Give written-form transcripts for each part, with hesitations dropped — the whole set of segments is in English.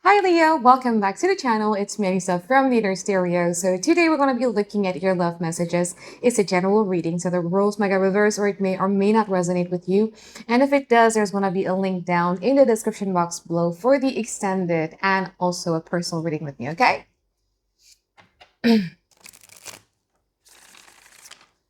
Hi Leo, welcome back to the channel. It's me, Anisa from Leader Stereo. So today we're going to be looking at your love messages. It's a general reading, so the rules might get reversed or it may or may not resonate with you. And if it does, there's going to be a link down in the description box below for the extended and also a personal reading with me, okay?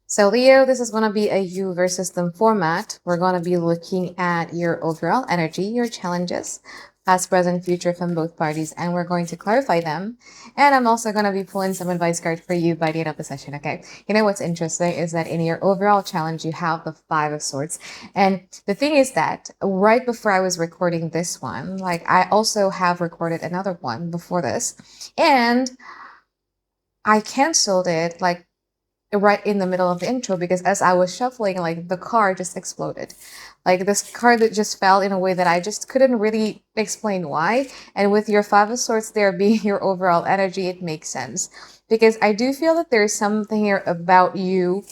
So Leo, this is going to be a you versus them format. We're going to be looking at your overall energy, your challenges, past, present, future from both parties, and we're going to clarify them. And I'm also going to be pulling some advice card for you by the end of the session, okay? You know what's interesting is that in your overall challenge, you have the Five of Swords. And the thing is that right before I was recording this one, like I also have recorded another one before this, and I canceled it like right in the middle of the intro because as I was shuffling, like the card just exploded. Like this card that just fell in a way that I just couldn't really explain why. And with your Five of Swords there being your overall energy, it makes sense. Because I do feel that there's something here about you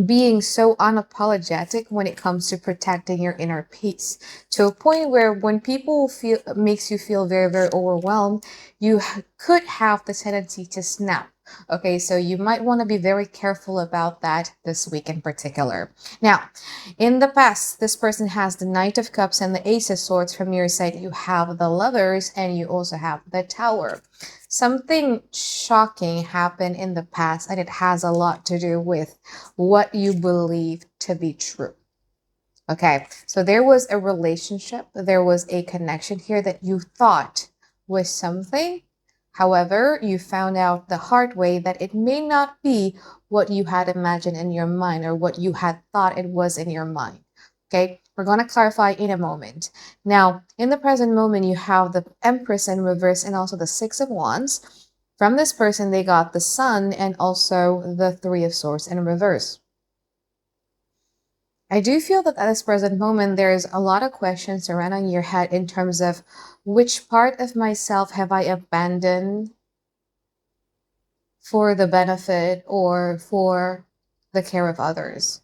being so unapologetic when it comes to protecting your inner peace to a point where when people feel makes you feel very, very overwhelmed, you could have the tendency to snap. Okay, so you might want to be very careful about that this week in particular. Now, in the past, this person has the Knight of Cups and the Ace of Swords. From your side, you have the Lovers and you also have the Tower. Something shocking happened in the past, and it has a lot to do with what you believe to be true. Okay, so there was a relationship, there was a connection here that you thought was something. However, you found out the hard way that it may not be what you had imagined in your mind or what you had thought it was in your mind. Okay, we're going to clarify in a moment. Now, in the present moment, you have the Empress in reverse and also the Six of Wands. From this person, they got the Sun and also the Three of Swords in reverse. I do feel that at this present moment, there's a lot of questions surrounding your head in terms of which part of myself have I abandoned for the benefit or for the care of others.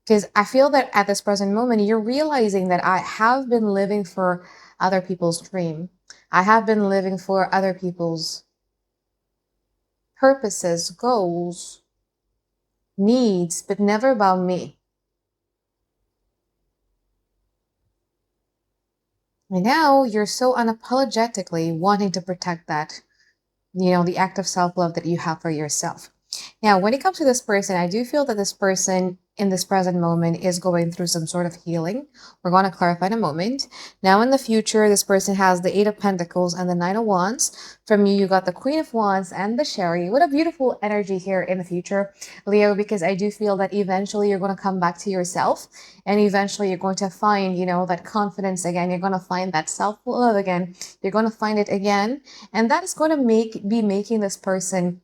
Because I feel that at this present moment, you're realizing that I have been living for other people's dream. I have been living for other people's purposes, goals, needs, but never about me. And now you're so unapologetically wanting to protect that, the act of self-love that you have for yourself. Now, when it comes to this person, I do feel that this person in this present moment is going through some sort of healing. We're going to clarify in a moment. Now, in the future, this person has the Eight of Pentacles and the Nine of Wands. From you, you got the Queen of Wands and the Chariot. What a beautiful energy here in the future, Leo, because I do feel that eventually you're going to come back to yourself and eventually you're going to find, that confidence again. You're going to find that self-love again. You're going to find it again. And that is going to be making this person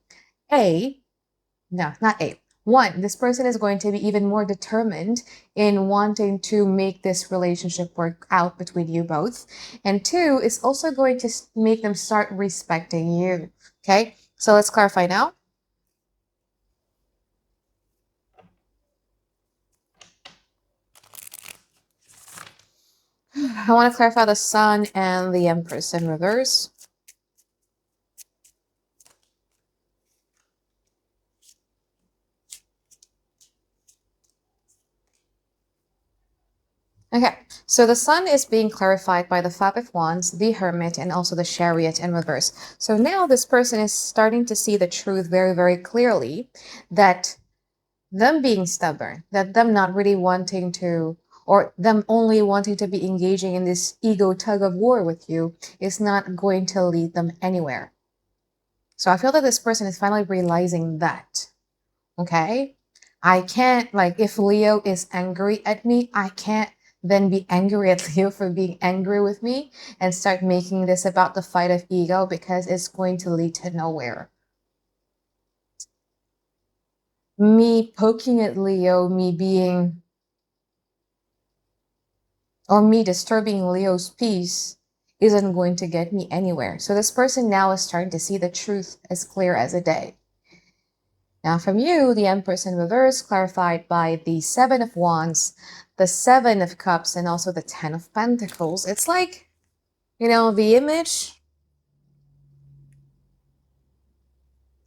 no, not A. One, this person is going to be even more determined in wanting to make this relationship work out between you both. And two, is also going to make them start respecting you. Okay, so let's clarify now. I want to clarify the Sun and the Empress in reverse. Okay, so the Sun is being clarified by the Five of Wands, the Hermit, and also the Chariot in reverse. So now this person is starting to see the truth very, very clearly that them being stubborn, that them not really wanting to, or them only wanting to be engaging in this ego tug of war with you is not going to lead them anywhere. So I feel that this person is finally realizing that, okay? I can't, like, if Leo is angry at me, I can't then be angry at Leo for being angry with me and start making this about the fight of ego because it's going to lead to nowhere. Me poking at Leo, me disturbing Leo's peace isn't going to get me anywhere. So this person now is starting to see the truth as clear as a day. Now from you, the Empress in reverse, clarified by the Seven of Wands, the Seven of Cups, and also the Ten of Pentacles. It's like The image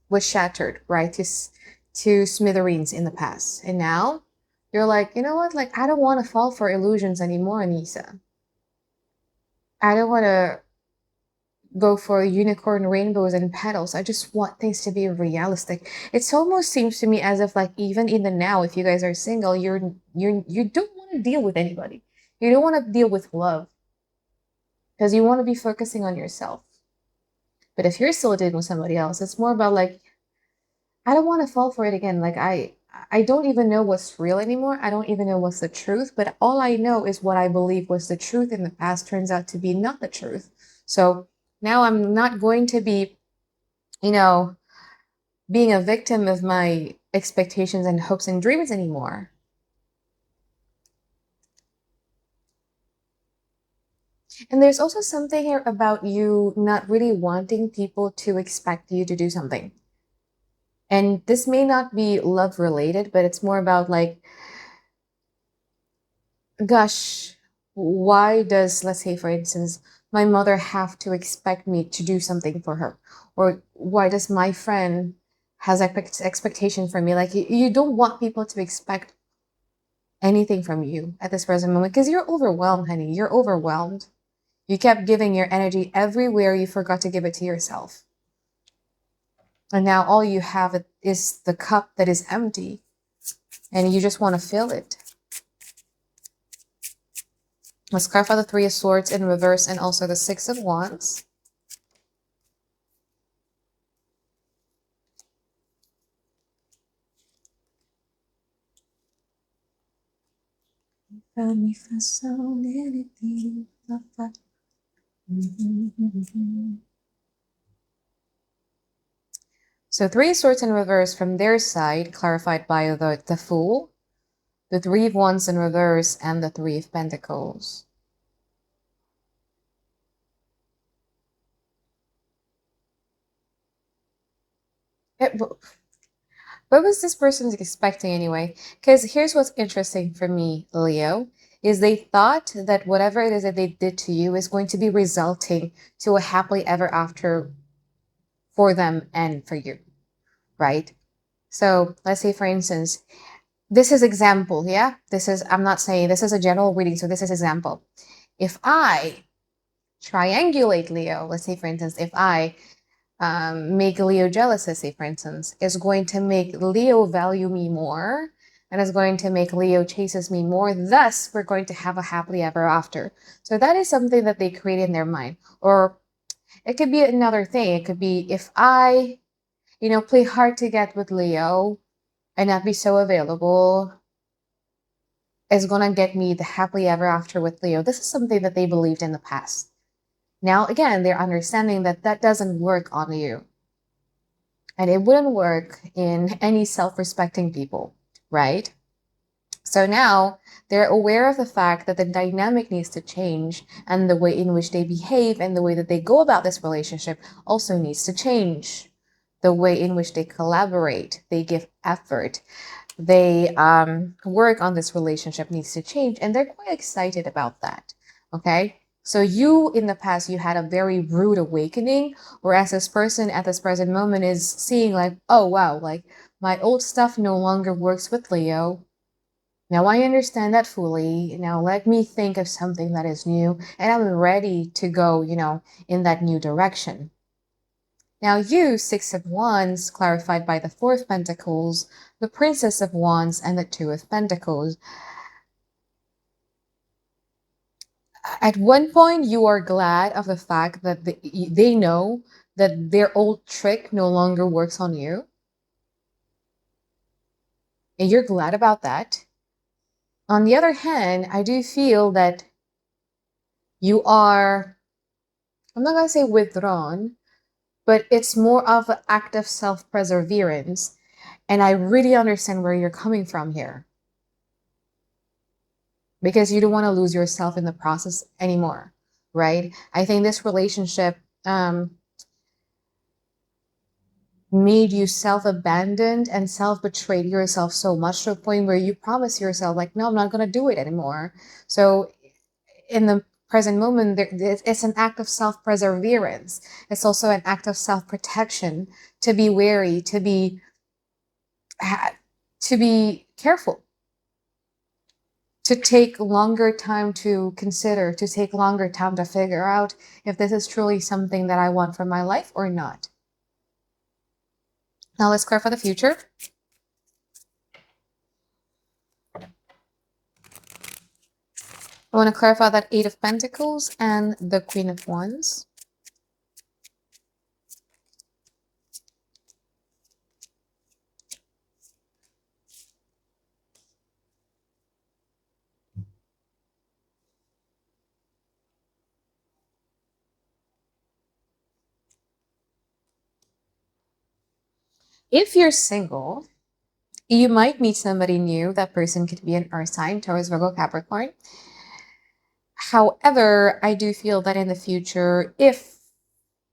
was shattered, right? To smithereens in the past. And now you're like, you know what? Like, I don't want to fall for illusions anymore, Anisa. I don't want to go for unicorn rainbows and petals. I just want things to be realistic. It almost seems to me as if, like, even in the now, if you guys are single, you don't want to deal with anybody. You don't want to deal with love because you want to be focusing on yourself. But if you're still dealing with somebody else, it's more about like, I don't want to fall for it again. Like I don't even know what's real anymore. I don't even know what's the truth, but all I know is what I believe was the truth in the past turns out to be not the truth. So now I'm not going to be, you know, being a victim of my expectations and hopes and dreams anymore. And there's also something here about you not really wanting people to expect you to do something. And this may not be love related, but it's more about like, gosh, why does, let's say, for instance, my mother have to expect me to do something for her? Or why does my friend has expectation from me? Like, you don't want people to expect anything from you at this present moment because you're overwhelmed, honey. You're overwhelmed. You kept giving your energy everywhere. You forgot to give it to yourself. And now all you have is the cup that is empty and you just want to fill it. Let's clarify the Three of Swords in reverse and also the Six of Wands. So Three of Swords in reverse from their side, clarified by the Fool, the Three of Wands in reverse, and the Three of Pentacles. What was this person expecting anyway? Because here's what's interesting for me, Leo, is they thought that whatever it is that they did to you is going to be resulting to a happily ever after for them and for you, right? So let's say, for instance, this is example, yeah? I'm not saying this is a general reading, so this is example. If I triangulate Leo, let's say, for instance, if I make Leo jealous, let's say, for instance, is going to make Leo value me more and is going to make Leo chases me more. Thus, we're going to have a happily ever after. So that is something that they create in their mind. Or it could be another thing. It could be if I, play hard to get with Leo and not be so available, is going to get me the happily ever after with Leo. This is something that they believed in the past. Now, again, they're understanding that that doesn't work on you. And it wouldn't work in any self-respecting people, right? So now they're aware of the fact that the dynamic needs to change and the way in which they behave and the way that they go about this relationship also needs to change. The way in which they collaborate, they give effort, they work on this relationship needs to change. And they're quite excited about that, okay? So you, in the past, you had a very rude awakening, whereas this person at this present moment is seeing like, oh, wow, like my old stuff no longer works with Leo. Now I understand that fully. Now let me think of something that is new and I'm ready to go, in that new direction. Now you, Six of Wands, clarified by the Four of Pentacles, the Princess of Wands, and the Two of Pentacles. At one point, you are glad of the fact that they know that their old trick no longer works on you. And you're glad about that. On the other hand, I do feel that you are, I'm not going to say withdrawn, but it's more of an act of self-perseverance. And I really understand where you're coming from here. Because you don't want to lose yourself in the process anymore, right? I think this relationship made you self-abandoned and self-betrayed yourself so much to a point where you promise yourself like, no, I'm not going to do it anymore. So in the present moment, it's an act of self-perseverance. It's also an act of self-protection, to be wary, to be careful, to take longer time to consider, to take longer time to figure out if this is truly something that I want for my life or not. Now let's clarify the future. I want to clarify that Eight of Pentacles and the Queen of Wands. If you're single, you might meet somebody new. That person could be an earth sign, Taurus, Virgo, Capricorn. However, I do feel that in the future, if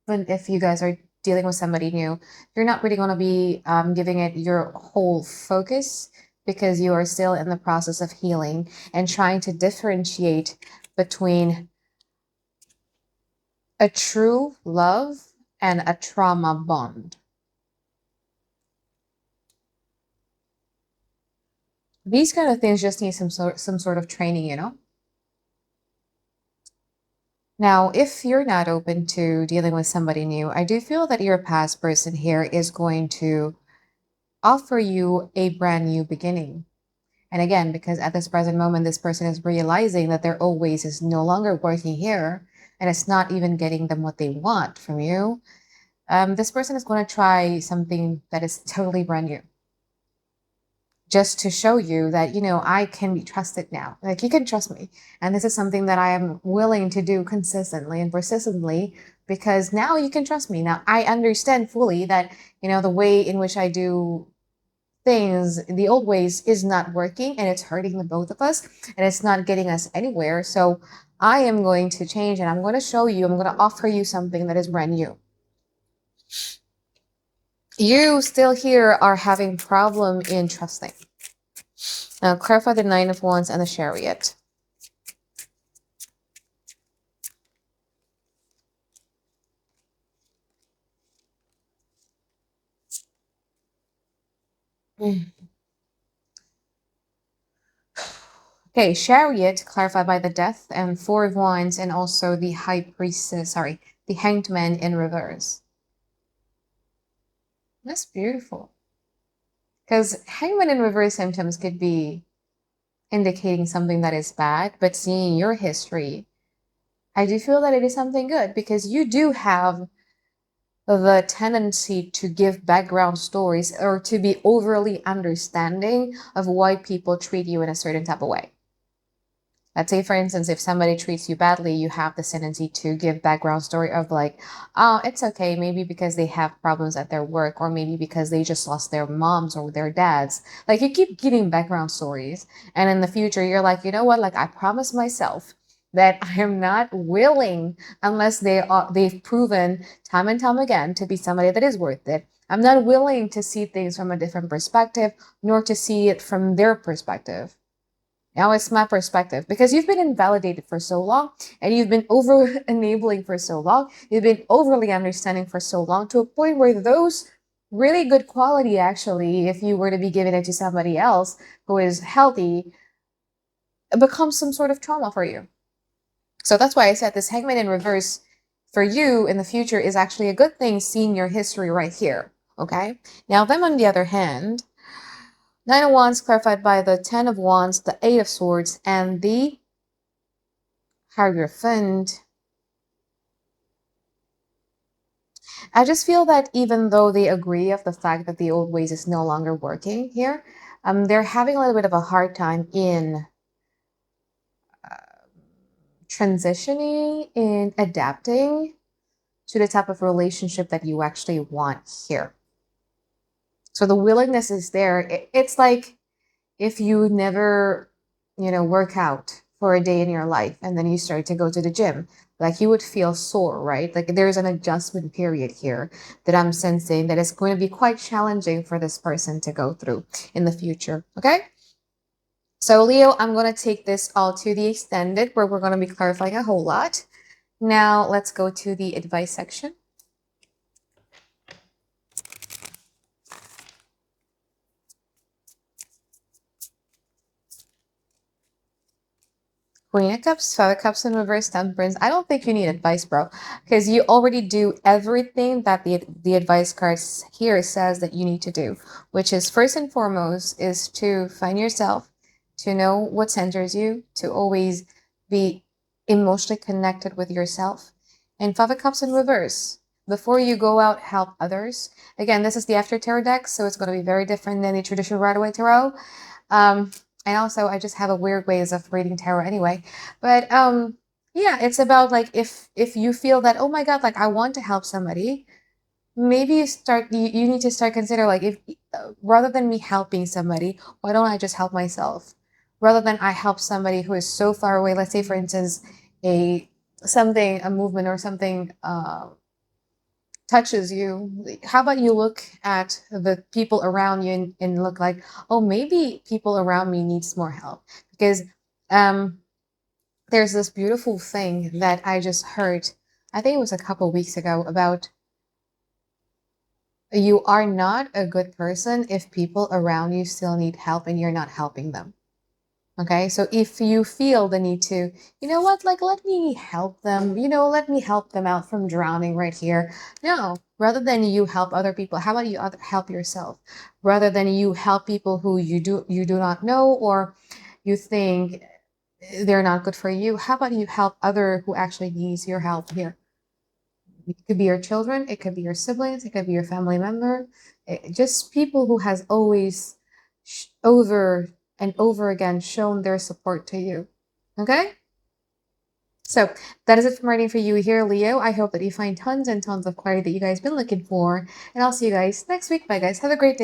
you guys are dealing with somebody new, you're not really going to be giving it your whole focus, because you are still in the process of healing and trying to differentiate between a true love and a trauma bond. These kind of things just need some sort of training, you know? Now, if you're not open to dealing with somebody new, I do feel that your past person here is going to offer you a brand new beginning. And again, because at this present moment, this person is realizing that their old ways is no longer working here, and it's not even getting them what they want from you. This person is going to try something that is totally brand new, just to show you that, you know, I can be trusted now. Like, you can trust me. And this is something that I am willing to do consistently and persistently, because now you can trust me. Now, I understand fully that, you know, the way in which I do things, the old ways, is not working, and it's hurting the both of us, and it's not getting us anywhere. So I am going to change, and I'm going to show you, I'm going to offer you something that is brand new. You still here are having problem in trusting. Now clarify the Nine of Wands and the Chariot. Okay, Chariot clarified by the Death and Four of Wands, and also the High Priestess, sorry, the Hanged Man in reverse. That's beautiful. Because Hangman in reverse symptoms could be indicating something that is bad, but seeing your history, I do feel that it is something good, because you do have the tendency to give background stories, or to be overly understanding of why people treat you in a certain type of way. Let's say, for instance, if somebody treats you badly, you have this tendency to give background story of like, oh, it's okay, maybe because they have problems at their work, or maybe because they just lost their moms or their dads. Like, you keep giving background stories, and in the future, you're like, you know what? Like, I promised myself that I am not willing, unless they've proven time and time again to be somebody that is worth it. I'm not willing to see things from a different perspective, nor to see it from their perspective. Now it's my perspective, because you've been invalidated for so long, and you've been over enabling for so long. You've been overly understanding for so long, to a point where those really good quality, actually, if you were to be giving it to somebody else who is healthy, becomes some sort of trauma for you. So that's why I said this Hangman in reverse for you in the future is actually a good thing, seeing your history right here. Okay. Now them, on the other hand, Nine of Wands clarified by the Ten of Wands, the Eight of Swords, and the Hierophant. I just feel that even though they agree of the fact that the old ways is no longer working here, they're having a little bit of a hard time in transitioning, in adapting to the type of relationship that you actually want here. So the willingness is there. It's like if you never, you know, work out for a day in your life, and then you start to go to the gym, like, you would feel sore, right? Like, there's an adjustment period here that I'm sensing that is going to be quite challenging for this person to go through in the future. Okay. So Leo, I'm going to take this all to the extended where we're going to be clarifying a whole lot. Now let's go to the advice section. Queen of Cups, Five of Cups in reverse, Temperance. I don't think you need advice, bro, because you already do everything that the advice cards here says that you need to do, which is first and foremost is to find yourself, to know what centers you, to always be emotionally connected with yourself. And Five of Cups in reverse. Before you go out, help others. Again, this is the After Tarot deck, so it's going to be very different than the traditional Rider-Waite Tarot. Um, and also, I just have a weird ways of reading tarot anyway. But yeah, it's about like if you feel that, oh my God, like I want to help somebody, maybe you need to start consider like if rather than me helping somebody, why don't I just help myself? Rather than I help somebody who is so far away, let's say for instance, a movement or something touches you, how about you look at the people around you and look like, oh, maybe people around me needs more help. Because um there's this beautiful thing that I just heard, I think it was a couple weeks ago, about you are not a good person if people around you still need help and you're not helping them. Okay, so if you feel the need to, you know what, like let me help them, let me help them out from drowning right here. No, rather than you help other people, how about you help yourself? Rather than you help people who you do not know or you think they're not good for you, how about you help other who actually needs your help here? It could be your children, it could be your siblings, it could be your family member, just people who has always over and over again shown their support to you. Okay? So that is it from writing for you here, Leo. I hope that you find tons and tons of clarity that you guys been looking for. And I'll see you guys next week. Bye, guys. Have a great day.